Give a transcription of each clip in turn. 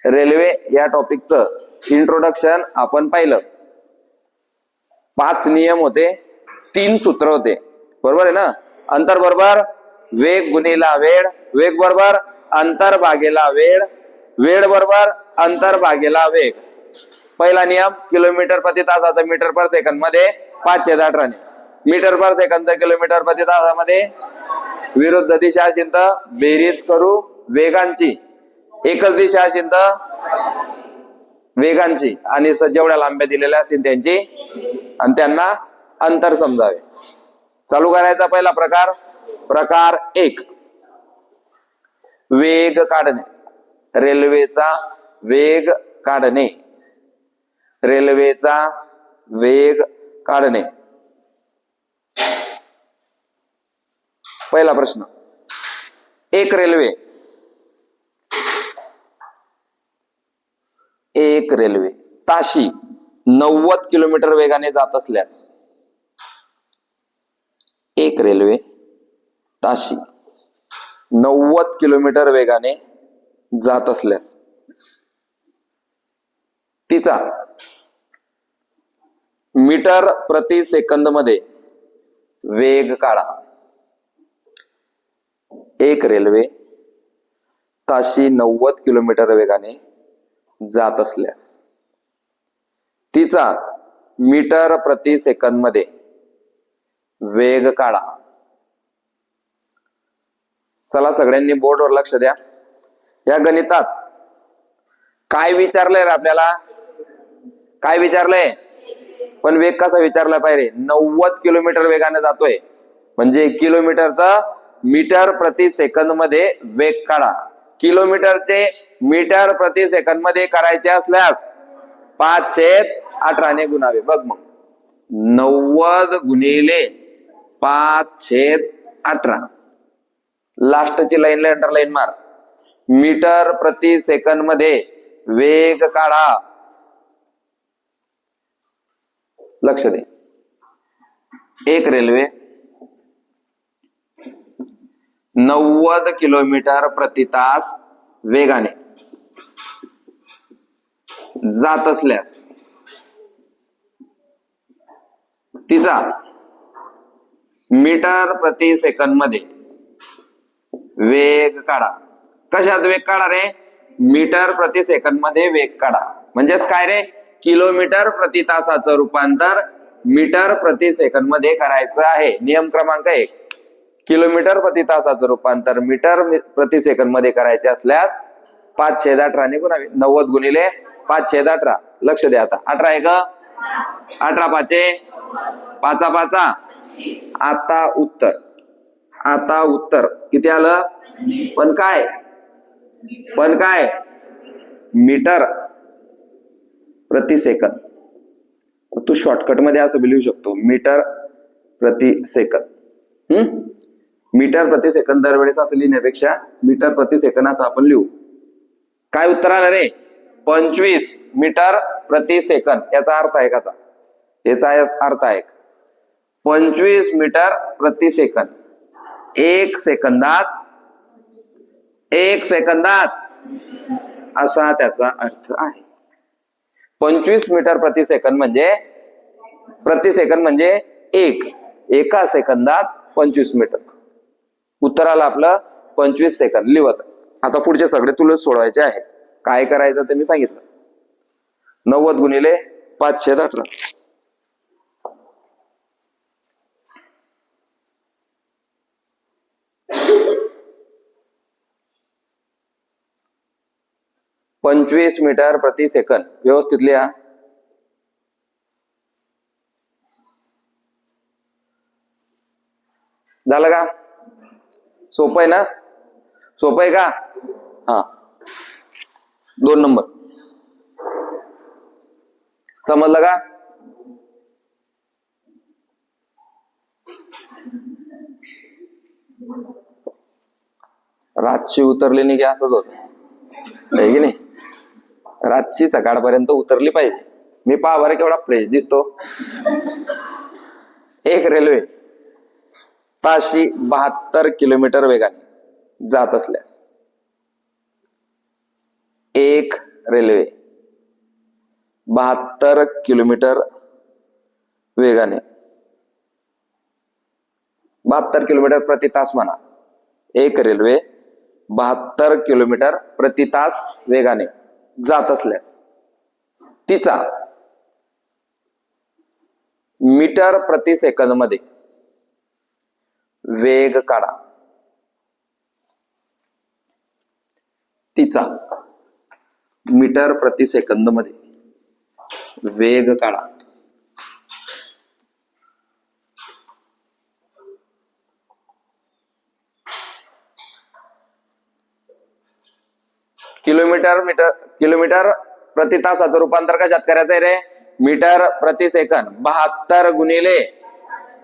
Railway या टॉपिकचं introduction आपण पाहिलं. 5 नियम होते, 3 सूत्र होते, बरोबर आहे ना. अंतर बरोबर वेग गुणिला वेळ, वेग बरोबर अंतर भागेला वेळ, वेळ बरोबर अंतर भागेला वेग. पहिला नियम किलोमीटर प्रति तासाचा मीटर पर सेकंद मध्ये 5/18 मीटर पर सेकंद किलोमीटर प्रति तासामध्ये. विरुद्ध दिशा असेल तर बेरीज करू वेगांची, एकच दिशा असेल तर वेगांची, आणि जेवढ्या लांब्या दिलेल्या असतील त्यांची, आणि त्यांना अंतर समजावे. चालू करायचा पहिला प्रकार. प्रकार 1, वेग काढणे. रेल्वेचा वेग काढणे, रेल्वेचा वेग काढणे. पहिला प्रश्न. एक रेल्वे ताशी 90 किलोमीटर वेगाने जात असल्यास, एक रेल्वे ताशी 90 किलोमीटर वेगाने जात असल्यास तिचा मीटर प्रति सेकंद मध्ये वेग काढा. एक रेल्वे ताशी 90 किलोमीटर वेगाने जात असल्यास तिचा मीटर प्रति सेकंद मध्ये वेग काढा. चला सगळ्यांनी बोर्डवर लक्ष द्या. या गणितात काय विचारलंय रे आपल्याला? काय विचारलंय? पण वेग कसा विचारला पाहिजे? 90 किलोमीटर वेगाने जातोय म्हणजे किलोमीटरचा मीटर प्रति सेकंद मध्ये वेग काढा. किलोमीटरचे मीटर प्रति सेकंद मध्ये करायचे असल्यास 5/18 ने गुणावे. बघ मग 90 गुणिले 5/18. लास्टची लाईनला अंडरलाईन मार. मीटर प्रति सेकंद मध्ये वेग काढा. लक्ष दे. एक रेल्वे 90 किलोमीटर प्रति तास वेगाने जात असल्यास तिचा मीटर प्रति सेकंद मध्ये वेग काढा. कशात वेग काढा रे? मीटर प्रति सेकंद मध्ये वेग काढा. म्हणजेच काय रे? किलोमीटर प्रति तासाचं रूपांतर मीटर प्रति सेकंद मध्ये करायचं आहे. नियम क्रमांक 1. किलोमीटर प्रति तासाचं रूपांतर मीटर प्रति सेकंद मध्ये करायचे असल्यास 5/18 ने गुणावे. 90 गुणिले 5/18. लक्ष द्या आता. 18 आहे का? 18 5 5 आता उत्तर. आता उत्तर किती आलं? पण काय? मीटर प्रति सेकंद. तू शॉर्टकट मध्ये असं लिहू शकतो, मीटर प्रति सेकंद. मीटर प्रति सेकंद दरवेळेस असं लिहिण्यापेक्षा मीटर प्रति सेकंद असं आपण लिहू. काय उत्तर आलं रे? 25 मीटर प्रति सेकंद. याचा अर्थ आहे का? आता याचा अर्थ आहे 25 मीटर प्रति सेकंद. एक सेकंदात असा त्याचा अर्थ आहे. 25 मीटर प्रति सेकंद म्हणजे एका सेकंदात 25 मीटर. उत्तराला आपलं 25 सेकंद लिहत. आता पुढचे सगळे तुला सोडवायचे आहे. काय करायचं ते मी सांगितलं. 90 गुणिले 5/18. पंचवीस मीटर प्रति सेकंद. व्यवस्थित लिहा. झालं का? सोपं आहे ना? सोपं आहे का? हा. 2 नंबर समजलं का? रातची उतरली नाही की असंच होत आहे की नाही? रातची सकाळपर्यंत उतरली पाहिजे. मी पहा बरं केवढा फ्रेश दिसतो. एक रेल्वे ताशी 72 किलोमीटर वेगाने जात असल्यास एक रेल्वे 72 किलोमीटर वेगाने, 72 किलोमीटर प्रति तास म्हणा. एक रेल्वे 72 किलोमीटर प्रति तास वेगाने जात असल्यास तिचा मीटर प्रति सेकंद मध्ये वेग काढा. तिचा मीटर प्रति सेकंद मध्ये वेग काढा. किलोमीटर प्रति तासाचं रूपांतर कशात करायचंय रे? मीटर प्रति सेकंद. 72 गुणिले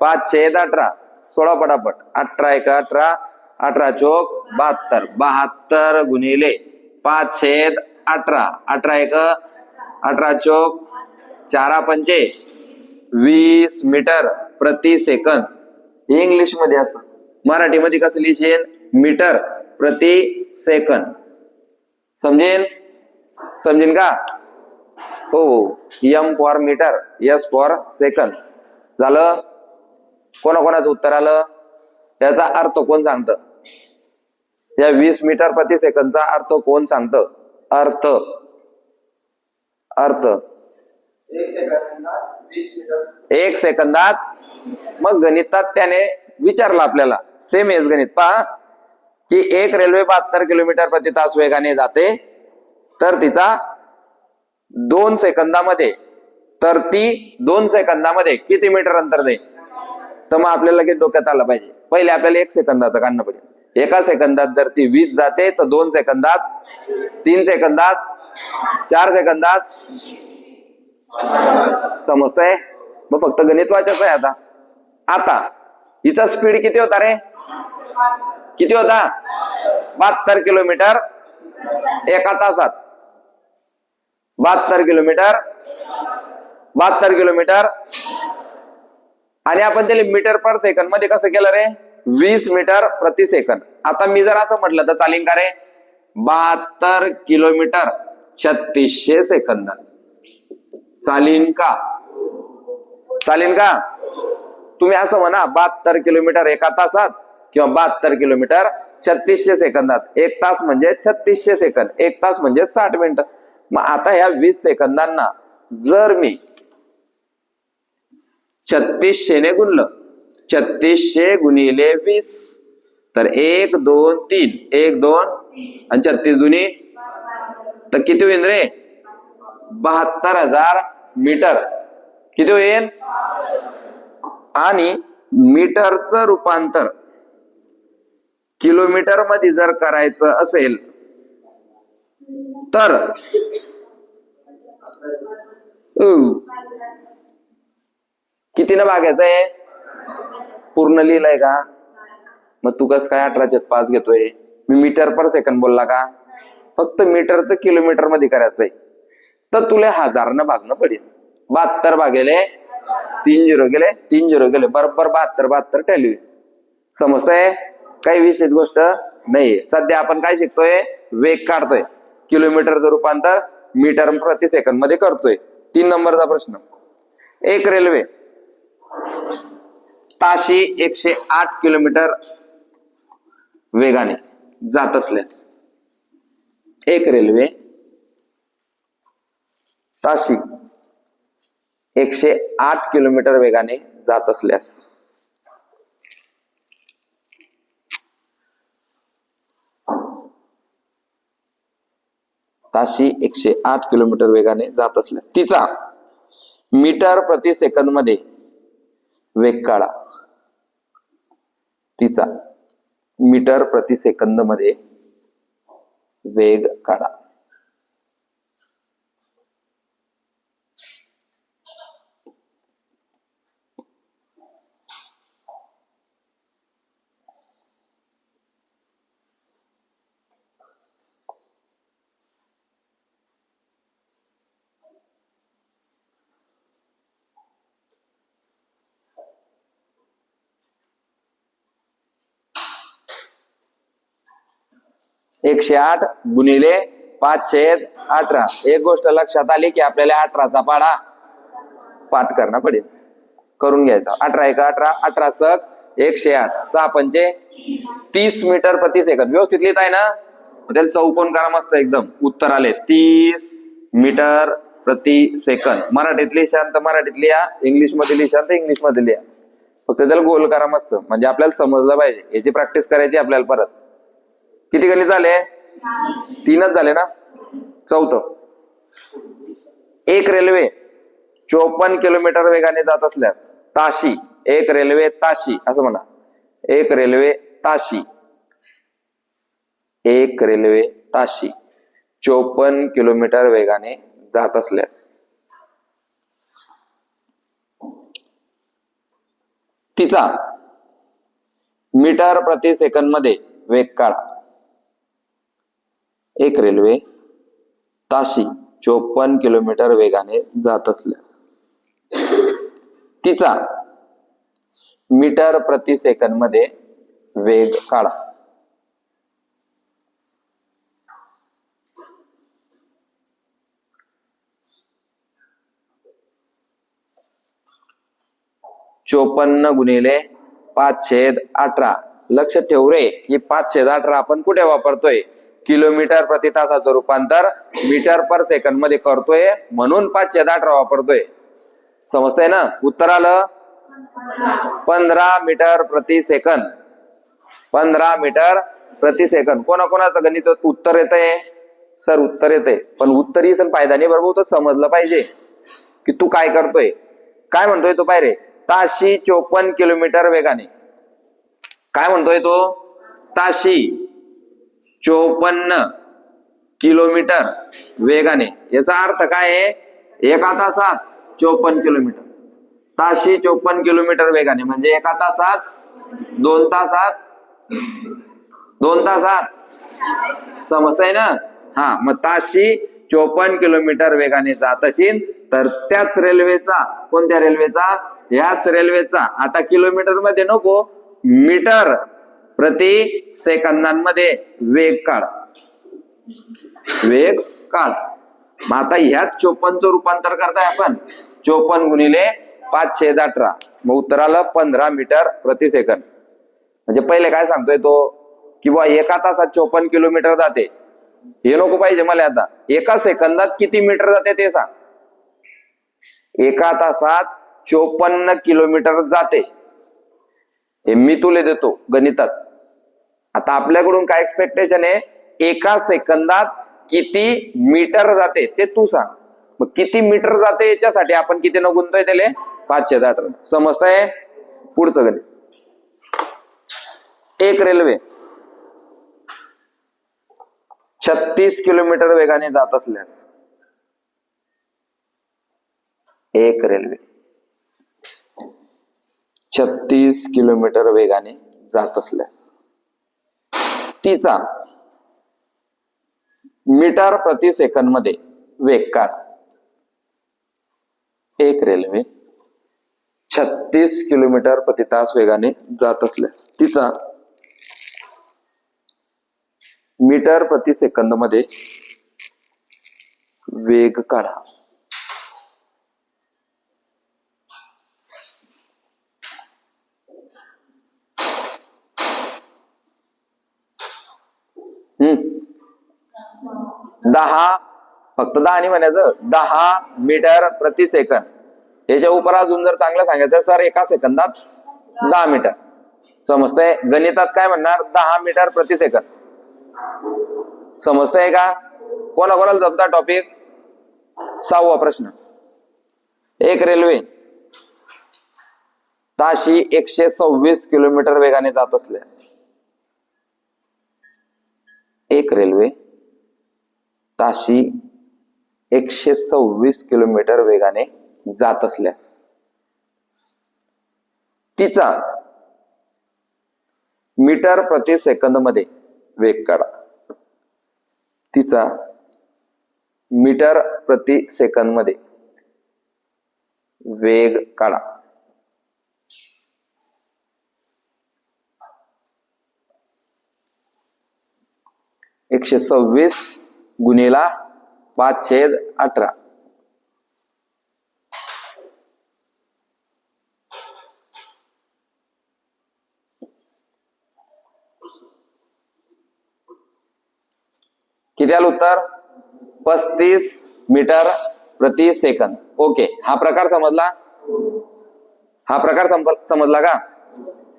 5/18. 16 पटापट. 18 × 18, 18 चोक 72. 72 गुणिले 5/18. 18 × 18 चोक 4 पंचे 20 मीटर प्रति सेकंद. इंग्लिश मध्ये असं, मराठीमध्ये कसं लिहिशील? मीटर प्रति सेकंद. समजेन का? हो. M for meter, S for second. झालं? कोणाकोणाचं उत्तर आलं? त्याचा अर्थ कोण सांगतं? या 20 मीटर प्रति सेकंदचा अर्थ कोण सांगतं? अर्थ 1 सेकंदात. मग गणितात त्याने विचारलं आपल्याला, सेम एज गणित पहा, की एक रेल्वे 72 किलोमीटर प्रति तास वेगाने जाते, तर तिचा 2 सेकंदामध्ये, तर ती 2 सेकंदामध्ये किती मीटर अंतर देईल? तर मग आपल्याला लगेच डोक्यात आलं पाहिजे, पहिले आपल्याला 1 सेकंदाचं काढणं पडेल. 1 सेकंदात जर ती 20 जाते तर 2 सेकंदात, 3 सेकंदात, 4 सेकंदात. समजतंय? मग फक्त गणित वाचायचं आहे आता. आता हिचा स्पीड किती होता रे? किती होता? 72 किलोमीटर एका तासात. 72 किलोमीटर आणि आपण त्याला मीटर पर सेकंद मध्ये कसं केलं रे? 20 मीटर प्रति सेकंद. आता मी जर असं म्हटलं तर चालेल का रे? 72 किलोमीटर 3600 सेकंदात. चालेल का? तुम्ही असं म्हणा, 72 किलोमीटर एका तासात किंवा 72 किलोमीटर 3600 सेकंदात. 1 तास म्हणजे 3600 सेकंद. 1 तास म्हणजे 60 मिनिटं. मग आता ह्या 20 सेकंदांना जर मी 3600 ने गुणलं, 3600 गुणिले 20, तर 1 2 3, 1 2 आणि 36 दुनी, तर किती होईल रे? 72,000 मीटर. किती होईल? आणि मीटरचं रूपांतर किलोमीटर मध्ये जर करायचं असेल तर कितीनं भागायचंय? पूर्ण लिहिलंय का? मग तू कसं काय 18/5 घेतोय? मी मीटर पर सेकंद बोलला का? फक्त मीटरचं किलोमीटर मध्ये करायचंय, तर तुला 1000 न भागणं पडेल. 72 भागेले 3 0 गेले बरोबर 72 टॅली. समजतंय? काही विशेष गोष्ट नाही. सध्या आपण काय शिकतोय? वेग काढतोय. किलोमीटरचं रूपांतर मीटर प्रति सेकंद मध्ये करतोय. 3 नंबरचा प्रश्न. एक रेल्वे ताशी 108 किलोमीटर वेगाने जात असल्यास, एक रेल्वे ताशी 108 किलोमीटर वेगाने जात असल्यास ताशी 108 किलोमीटर वेगाने जात असल्यास तिचा मीटर प्रति सेकंद मध्ये वेग काढा. तिचा मीटर प्रति सेकंद मध्ये वेग काढा. एकशे 8 गुणिले 5/18. एक गोष्ट लक्षात आली की आपल्याला 18चा पाढा पाठ करणं पडेल, करून घ्यायचा. 18 × 18 सक 108, 6×5 30 मीटर प्रति सेकंद. व्यवस्थित लिहित आहे ना? त्याला चौकोन करा मस्त एकदम. उत्तर आले 30 मीटर प्रति सेकंद. मराठीत लिहिशांत मराठीत लिहा, इंग्लिश मध्ये लिहिशांत इंग्लिश मध्ये लिहा. फक्त त्याला गोल करा मस्त, म्हणजे आपल्याला समजलं पाहिजे. याची प्रॅक्टिस करायची आपल्याला परत. किती गणित झाले? 3च झाले ना? चौथं, एक रेल्वे 54 किलोमीटर वेगाने जात असल्यास ताशी, एक रेल्वे ताशी असं म्हणा, एक रेल्वे ताशी 54 किलोमीटर वेगाने जात असल्यास तिचा मीटर प्रति सेकंद मध्ये वेग काढा. एक रेल्वे ताशी 54 किलोमीटर वेगाने जात असल्यास तिचा मीटर प्रति सेकंद मध्ये वेग काढा. चोपन्न गुणिले 5/18. लक्ष ठेव रे, ही 5/18 आपण कुठे वापरतोय? किलोमीटर प्रति तासाचं रूपांतर मीटर पर सेकंद मध्ये करतोय, म्हणून 5/18 वापरतोय. समजतंय ना? उत्तर आलं 15 मीटर प्रति सेकंद. 15 मीटर प्रति सेकंद. कोणाकोणाचं गणित उत्तर येतंय? सर उत्तर येतंय, पण उत्तर ही सण फायदा नाही बरोबर. तो समजलं पाहिजे की तू काय करतोय, काय म्हणतोय तो. पाय रे, ताशी 54 किलोमीटर वेगाने. काय म्हणतोय तो? ताशी 54 किलोमीटर वेगाने. याचा अर्थ काय आहे? एका तासात 54 किलोमीटर. ताशी 54 किलोमीटर वेगाने म्हणजे एका तासात, 2 तासात, 2 तासात. समजतंय ना? हा, मग ताशी 54 किलोमीटर वेगाने जात असेल तर त्याच रेल्वेचा, कोणत्या रेल्वेचा? याच रेल्वेचा. आता किलोमीटर मध्ये नको, मीटर प्रति सेकंदांमध्ये वेग काढ. वेग काढ. मग आता ह्याच 54चं रूपांतर करताय आपण. 54 गुणिले 5/18. मग उत्तर आलं 15 मीटर प्रति सेकंद. म्हणजे पहिले काय सांगतोय तो, किंवा एका तासात 54 किलोमीटर जाते. हे नको पाहिजे मला. आता एका सेकंदात किती मीटर जाते ते सांग. एका तासात 54 किलोमीटर जाते, हे मी तुला देतो गणितात. आता आपल्याकडून काय एक्सपेक्टेशन आहे? एका सेकंदात किती मीटर जाते ते तू सांग. मग किती मीटर जाते याच्यासाठी आपण किती न गुणतोय त्याले? 5/18. समजतंय? पुढचं गणित. एक रेल्वे 36 किलोमीटर वेगाने जात असल्यास, एक रेल्वे 36 किलोमीटर वेगाने जात असल्यास तिचा मीटर प्रति सेकंद मध्ये वेग काढ. एक रेल्वे 36 किलोमीटर प्रति तास वेगाने जात असल्यास तिचा मीटर प्रति सेकंद मध्ये वेग काढा. दहा, फक्त 10 नाही म्हणायचं, 10 मीटर प्रति सेकंद. याच्या उपर अजून जर चांगलं सांगायचं सर एका सेकंदात 10 मीटर. समजतंय? गणितात काय म्हणणार? 10 मीटर प्रति सेकंद. समजतंय का? कोणाकोणाला जमता टॉपिक? 6वा प्रश्न. एक रेल्वे ताशी 126 किलोमीटर वेगाने जात असल्यास, एक रेल्वे ताशी 126 किलोमीटर वेगाने जात असल्यास तिचा मीटर प्रति सेकंद मध्ये वेग काढा. तिचा मीटर प्रति सेकंद मध्ये वेग काढा. एकशे 126 गुणिला 5/18. किती आलं उत्तर? 35 मीटर प्रति सेकंद. ओके, हा प्रकार समजला? समजला का?